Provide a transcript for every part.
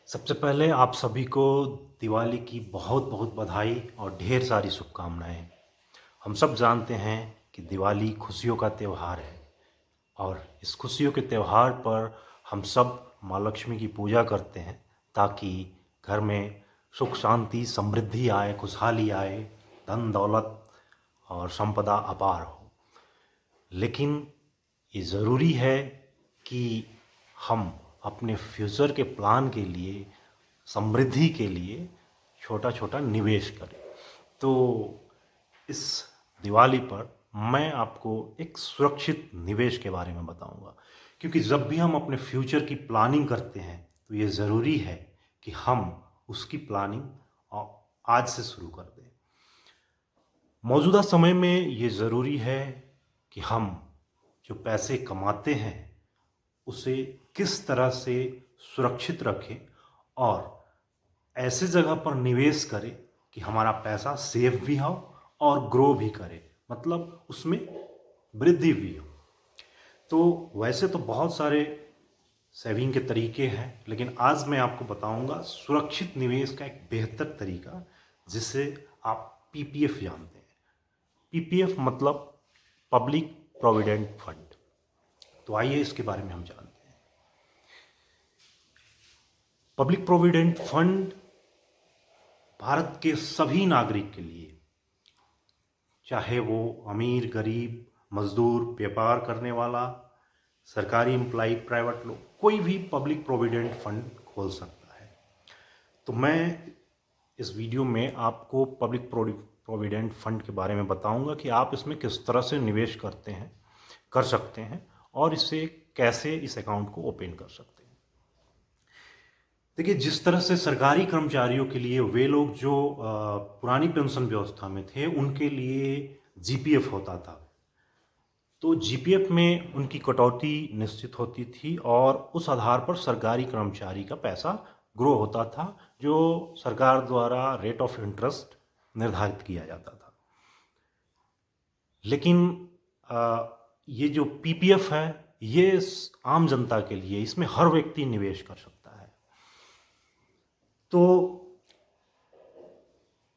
सबसे पहले आप सभी को दिवाली की बहुत बहुत बधाई और ढेर सारी शुभकामनाएं। हम सब जानते हैं कि दिवाली खुशियों का त्यौहार है और इस खुशियों के त्यौहार पर हम सब माँ लक्ष्मी की पूजा करते हैं ताकि घर में सुख शांति समृद्धि आए, खुशहाली आए, धन दौलत और संपदा अपार हो। लेकिन ये ज़रूरी है कि हम अपने फ्यूचर के प्लान के लिए, समृद्धि के लिए छोटा छोटा निवेश करें। तो इस दिवाली पर मैं आपको एक सुरक्षित निवेश के बारे में बताऊंगा, क्योंकि जब भी हम अपने फ्यूचर की प्लानिंग करते हैं तो ये ज़रूरी है कि हम उसकी प्लानिंग आज से शुरू कर दें। मौजूदा समय में ये ज़रूरी है कि हम जो पैसे कमाते हैं उसे किस तरह से सुरक्षित रखें और ऐसे जगह पर निवेश करें कि हमारा पैसा सेफ भी हो और ग्रो भी करे, मतलब उसमें वृद्धि भी हो। तो वैसे तो बहुत सारे सेविंग के तरीके हैं, लेकिन आज मैं आपको बताऊंगा सुरक्षित निवेश का एक बेहतर तरीका, जिसे आप पीपीएफ जानते हैं। पीपीएफ मतलब पब्लिक प्रोविडेंट फंड। तो आइए इसके बारे में हम जानते हैं। पब्लिक प्रोविडेंट फंड भारत के सभी नागरिक के लिए, चाहे वो अमीर, गरीब, मजदूर, व्यापार करने वाला, सरकारी एम्प्लॉय, प्राइवेट लोग, कोई भी पब्लिक प्रोविडेंट फंड खोल सकता है। तो मैं इस वीडियो में आपको पब्लिक प्रोविडेंट फंड के बारे में बताऊंगा कि आप इसमें किस तरह से निवेश कर सकते हैं और इसे कैसे इस अकाउंट को ओपन कर सकते हैं। देखिए, जिस तरह से सरकारी कर्मचारियों के लिए, वे लोग जो पुरानी पेंशन व्यवस्था में थे, उनके लिए जीपीएफ होता था। तो जीपीएफ में उनकी कटौती निश्चित होती थी और उस आधार पर सरकारी कर्मचारी का पैसा ग्रो होता था, जो सरकार द्वारा रेट ऑफ इंटरेस्ट निर्धारित किया जाता था। लेकिन ये जो पीपीएफ है, ये आम जनता के लिए, इसमें हर व्यक्ति निवेश कर सकता है। तो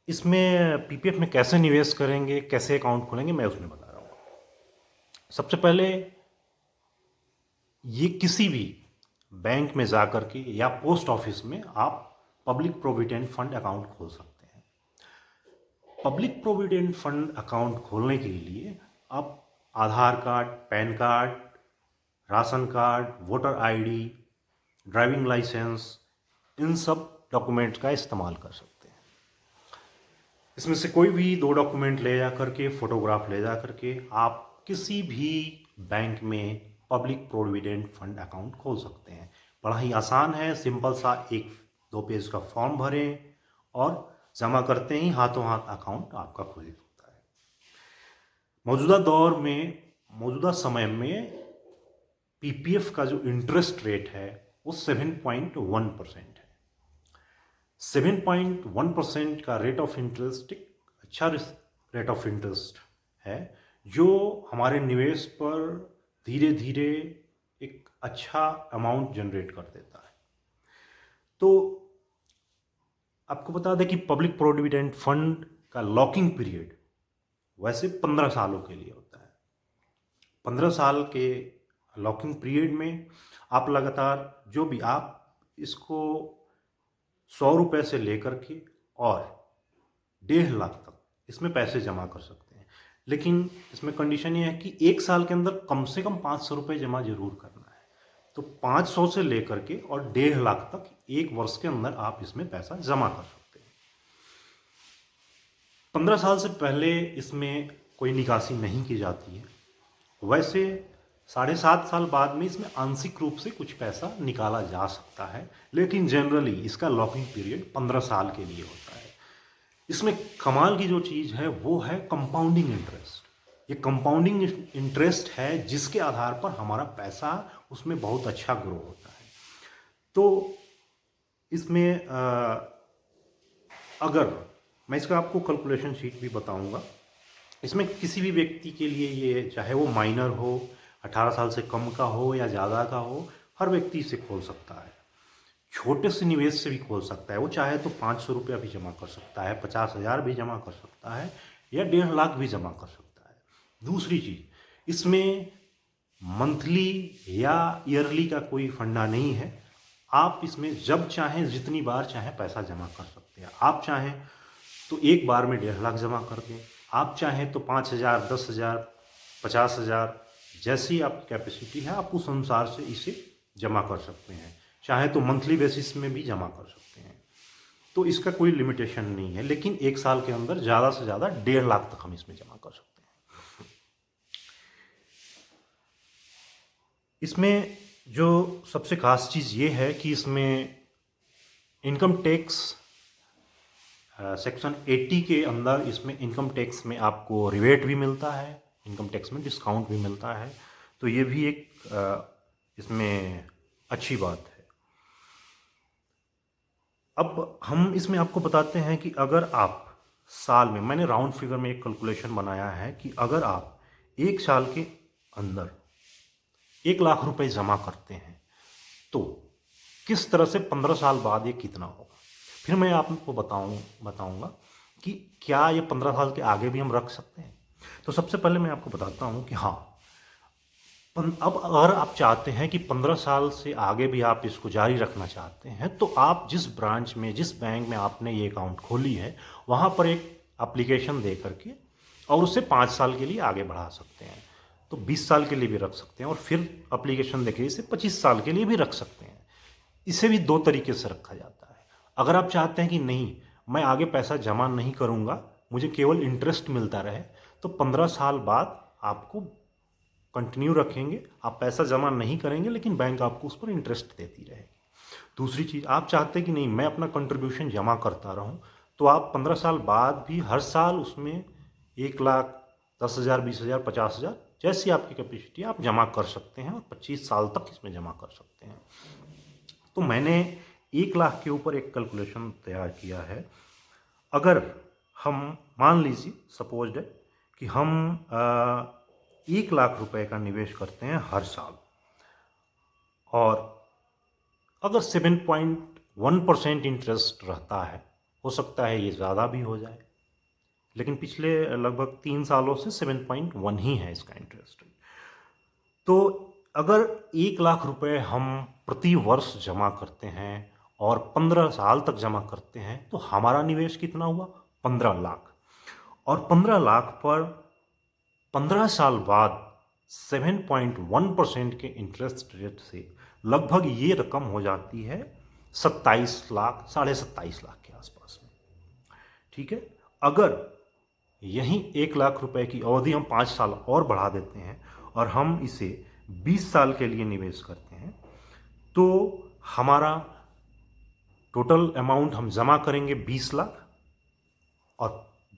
इसमें पीपीएफ में कैसे निवेश करेंगे, कैसे अकाउंट खोलेंगे, मैं उसमें बता रहा हूँ। सबसे पहले ये किसी भी बैंक में जा कर के या पोस्ट ऑफिस में आप पब्लिक प्रोविडेंट फंड अकाउंट खोल सकते हैं। पब्लिक प्रोविडेंट फंड अकाउंट खोलने के लिए आप Aadhaar card, PAN card, ration card, voter ID, driving licence, इन सब डॉक्यूमेंट्स का इस्तेमाल कर सकते हैं। इसमें से कोई भी 2 डॉक्यूमेंट ले जा करके, फोटोग्राफ ले जा करके आप किसी भी बैंक में पब्लिक प्रोविडेंट फंड अकाउंट खोल सकते हैं। बड़ा ही आसान है, सिंपल सा 1-2 पेज का फॉर्म भरें और जमा करते ही हाथों हाथ अकाउंट आपका खुल जाता है। मौजूदा समय में पीपीएफ का जो इंटरेस्ट रेट है वो 7.1% है। 7.1% का रेट ऑफ इंटरेस्ट एक अच्छा रेट ऑफ इंटरेस्ट है, जो हमारे निवेश पर धीरे धीरे एक अच्छा अमाउंट जनरेट कर देता है। तो आपको बता दें कि पब्लिक प्रोविडेंट फंड का लॉकिंग पीरियड वैसे 15 सालों के लिए होता है। 15 साल के लॉकिंग पीरियड में आप लगातार जो भी आप इसको 100 रुपये से लेकर के और 1.5 लाख तक इसमें पैसे जमा कर सकते हैं। लेकिन इसमें कंडीशन ये है कि 1 साल के अंदर कम से कम 500 रुपये जमा जरूर करना है। तो 500 से लेकर के और 1.5 लाख तक 1 वर्ष के अंदर आप इसमें पैसा जमा कर सकते हैं। 15 साल से पहले इसमें कोई निकासी नहीं की जाती है। वैसे 7.5 साल बाद में इसमें आंशिक रूप से कुछ पैसा निकाला जा सकता है, लेकिन जनरली इसका लॉकिंग पीरियड 15 साल के लिए होता है। इसमें कमाल की जो चीज़ है वो है कंपाउंडिंग इंटरेस्ट। ये कंपाउंडिंग इंटरेस्ट है जिसके आधार पर हमारा पैसा उसमें बहुत अच्छा ग्रो होता है। तो इसमें अगर मैं इसका आपको कैलकुलेशन शीट भी बताऊंगा, इसमें किसी भी व्यक्ति के लिए, ये चाहे वो माइनर हो, 18 साल से कम का हो या ज़्यादा का हो, हर व्यक्ति इसे खोल सकता है। छोटे से निवेश से भी खोल सकता है। वो चाहे तो 500 रुपया भी जमा कर सकता है, 50,000 भी जमा कर सकता है, या 1.5 लाख भी जमा कर सकता है। दूसरी चीज़, इसमें मंथली या ईयरली का कोई फंडा नहीं है। आप इसमें जब चाहें जितनी बार चाहें पैसा जमा कर सकते हैं। आप चाहें तो एक बार में 1.5 लाख जमा कर दें, आप चाहें तो 5,000, 10,000, 50,000, जैसी आपकी कैपेसिटी है आप उस अनुसार से इसे जमा कर सकते हैं। चाहे तो मंथली बेसिस में भी जमा कर सकते हैं। तो इसका कोई लिमिटेशन नहीं है, लेकिन एक साल के अंदर ज़्यादा से ज़्यादा 1.5 लाख तक हम इसमें जमा कर सकते हैं। इसमें जो सबसे खास चीज़ ये है कि इसमें इनकम टैक्स सेक्शन 80 के अंदर इसमें इनकम टैक्स में आपको रिबेट भी मिलता है, इनकम टैक्स में डिस्काउंट भी मिलता है। तो ये भी एक इसमें अच्छी बात है। अब हम इसमें आपको बताते हैं कि अगर आप साल में, मैंने राउंड फिगर में एक कैलकुलेशन बनाया है कि अगर आप एक साल के अंदर 1 लाख रुपए जमा करते हैं तो किस तरह से 15 साल बाद ये कितना होगा। फिर मैं आपको बताऊंगा कि क्या ये 15 साल के आगे भी हम रख सकते हैं। तो सबसे पहले मैं आपको बताता हूं कि हाँ, अब अगर आप चाहते हैं कि 15 साल से आगे भी आप इसको जारी रखना चाहते हैं तो आप जिस ब्रांच में, जिस बैंक में आपने ये अकाउंट खोली है, वहाँ पर एक एप्लीकेशन दे करके और उससे 5 साल के लिए आगे बढ़ा सकते हैं। तो 20 साल के लिए भी रख सकते हैं और फिर एप्लीकेशन देके इसे 25 साल के लिए भी रख सकते हैं। इसे भी 2 तरीके से रखा जाता है। अगर आप चाहते हैं कि नहीं, मैं आगे पैसा जमा नहीं करूँगा, मुझे केवल इंटरेस्ट मिलता रहे, तो 15 साल बाद आपको कंटिन्यू रखेंगे, आप पैसा जमा नहीं करेंगे लेकिन बैंक आपको उस पर इंटरेस्ट देती रहेगी। दूसरी चीज़, आप चाहते हैं कि नहीं मैं अपना कंट्रीब्यूशन जमा करता रहूँ, तो आप 15 साल बाद भी हर साल उसमें 1 लाख, 10,000, 20,000, 50,000, जैसी आपकी कैपेसिटी आप जमा कर सकते हैं और 25 साल तक इसमें जमा कर सकते हैं। तो मैंने 1 लाख के ऊपर एक कैलकुलेशन तैयार किया है। अगर हम मान लीजिए सपोज डेट कि हम 1 लाख रुपए का निवेश करते हैं हर साल, और अगर 7.1% इंटरेस्ट रहता है, हो सकता है ये ज़्यादा भी हो जाए, लेकिन पिछले लगभग 3 सालों से 7.1 ही है इसका इंटरेस्ट। तो अगर 1 लाख रुपए हम प्रति वर्ष जमा करते हैं और 15 साल तक जमा करते हैं तो हमारा निवेश कितना हुआ? 15 लाख। और 15 लाख पर 15 साल बाद 7.1% के इंटरेस्ट रेट से लगभग ये रकम हो जाती है 27 लाख, 27.5 लाख के आसपास में। ठीक है, अगर यहीं 1 लाख रुपए की अवधि हम 5 साल और बढ़ा देते हैं और हम इसे 20 साल के लिए निवेश करते हैं तो हमारा टोटल अमाउंट हम जमा करेंगे 20 लाख, और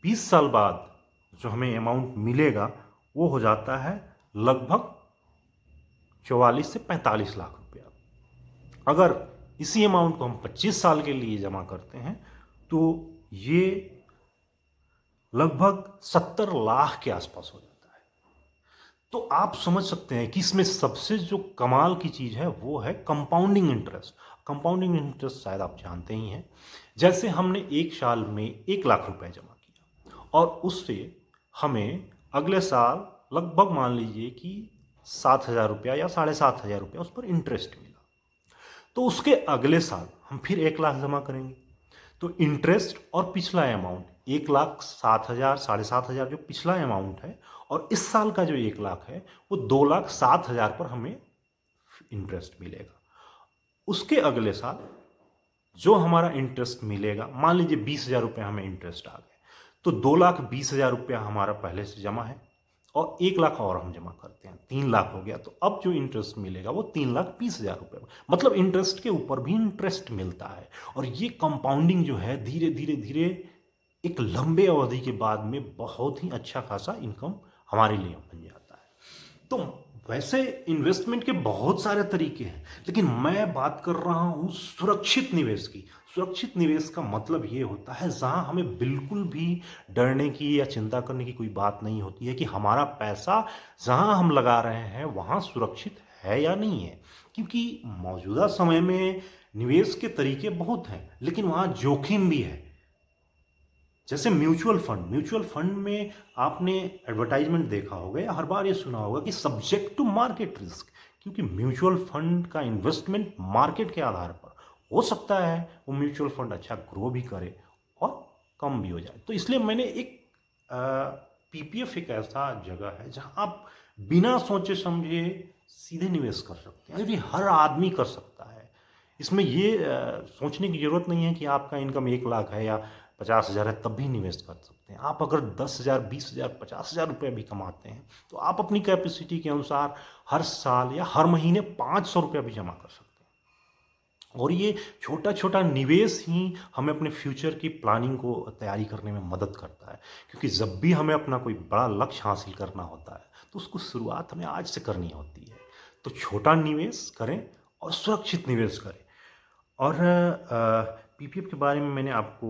20 साल बाद जो हमें अमाउंट मिलेगा वो हो जाता है लगभग 44 से 45 लाख रुपया। अगर इसी अमाउंट को हम 25 साल के लिए जमा करते हैं तो ये लगभग 70 लाख के आसपास हो जाता है। तो आप समझ सकते हैं कि इसमें सबसे जो कमाल की चीज़ है वो है कंपाउंडिंग इंटरेस्ट। कंपाउंडिंग इंटरेस्ट शायद आप जानते ही हैं। जैसे हमने एक साल में 1 लाख रुपए जमा किया और उससे हमें अगले साल लगभग मान लीजिए कि 7,000 रुपया या 7,500 रुपया उस पर इंटरेस्ट मिला, तो उसके अगले साल हम फिर 1 लाख जमा करेंगे। तो इंटरेस्ट और पिछला अमाउंट 1,07,000, 7,500 जो पिछला अमाउंट है, और इस साल का जो 1 लाख है वो 2,07,000 पर हमें इंटरेस्ट मिलेगा। उसके अगले साल जो हमारा इंटरेस्ट मिलेगा, मान लीजिए 20,000 रुपये हमें इंटरेस्ट आ गए, तो 2,20,000 रुपया हमारा पहले से जमा है और 1 लाख और हम जमा करते हैं, 3 लाख हो गया। तो अब जो इंटरेस्ट मिलेगा वो 3,20,000 रुपये, मतलब इंटरेस्ट के ऊपर भी इंटरेस्ट मिलता है। और ये कंपाउंडिंग जो है धीरे धीरे धीरे एक लंबे अवधि के बाद में बहुत ही अच्छा खासा इनकम हमारे लिए बन जाता है। तो वैसे इन्वेस्टमेंट के बहुत सारे तरीके हैं, लेकिन मैं बात कर रहा हूँ सुरक्षित निवेश की। सुरक्षित निवेश का मतलब ये होता है जहाँ हमें बिल्कुल भी डरने की या चिंता करने की कोई बात नहीं होती है कि हमारा पैसा जहाँ हम लगा रहे हैं वहाँ सुरक्षित है या नहीं है। क्योंकि मौजूदा समय में निवेश के तरीके बहुत हैं, लेकिन वहाँ जोखिम भी है। जैसे म्यूचुअल फंड में आपने एडवर्टाइजमेंट देखा होगा या हर बार ये सुना होगा कि सब्जेक्ट टू मार्केट रिस्क, क्योंकि म्यूचुअल फंड का इन्वेस्टमेंट मार्केट के आधार पर हो सकता है वो म्यूचुअल फंड अच्छा ग्रो भी करे और कम भी हो जाए। तो इसलिए मैंने एक पीपीएफ एक ऐसा जगह है जहां आप बिना सोचे समझे सीधे निवेश कर सकते हैं। ये हर आदमी कर सकता है। इसमें ये सोचने की ज़रूरत नहीं है कि आपका इनकम 1 लाख है या 50,000 है तब भी निवेश कर सकते हैं। आप अगर 10,000, 20,000, 50,000 रुपये भी कमाते हैं तो आप अपनी कैपेसिटी के अनुसार हर साल या हर महीने 500 रुपया भी जमा कर सकते हैं। और ये छोटा छोटा निवेश ही हमें अपने फ्यूचर की प्लानिंग को तैयारी करने में मदद करता है, क्योंकि जब भी हमें अपना कोई बड़ा लक्ष्य हासिल करना होता है तो उसको शुरुआत हमें आज से करनी होती है। तो छोटा निवेश करें और सुरक्षित निवेश करें। और पीपीएफ के बारे में मैंने आपको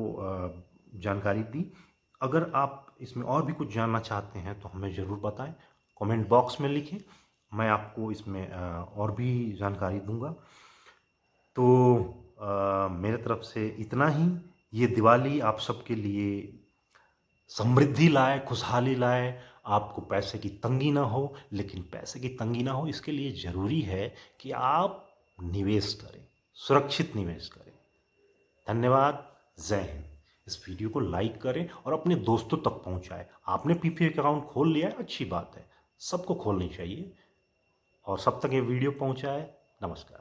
जानकारी दी। अगर आप इसमें और भी कुछ जानना चाहते हैं तो हमें ज़रूर बताएं, कमेंट बॉक्स में लिखें, मैं आपको इसमें और भी जानकारी दूंगा। तो मेरे तरफ से इतना ही। ये दिवाली आप सबके लिए समृद्धि लाए, खुशहाली लाए, आपको पैसे की तंगी ना हो। लेकिन पैसे की तंगी ना हो इसके लिए ज़रूरी है कि आप निवेश करें, सुरक्षित निवेश करें। धन्यवाद। जय हिंद। इस वीडियो को लाइक करें और अपने दोस्तों तक पहुंचाएं। आपने पीपीएफ अकाउंट खोल लिया है, अच्छी बात है, सबको खोलनी चाहिए। और सब तक ये वीडियो पहुंचाए। नमस्कार।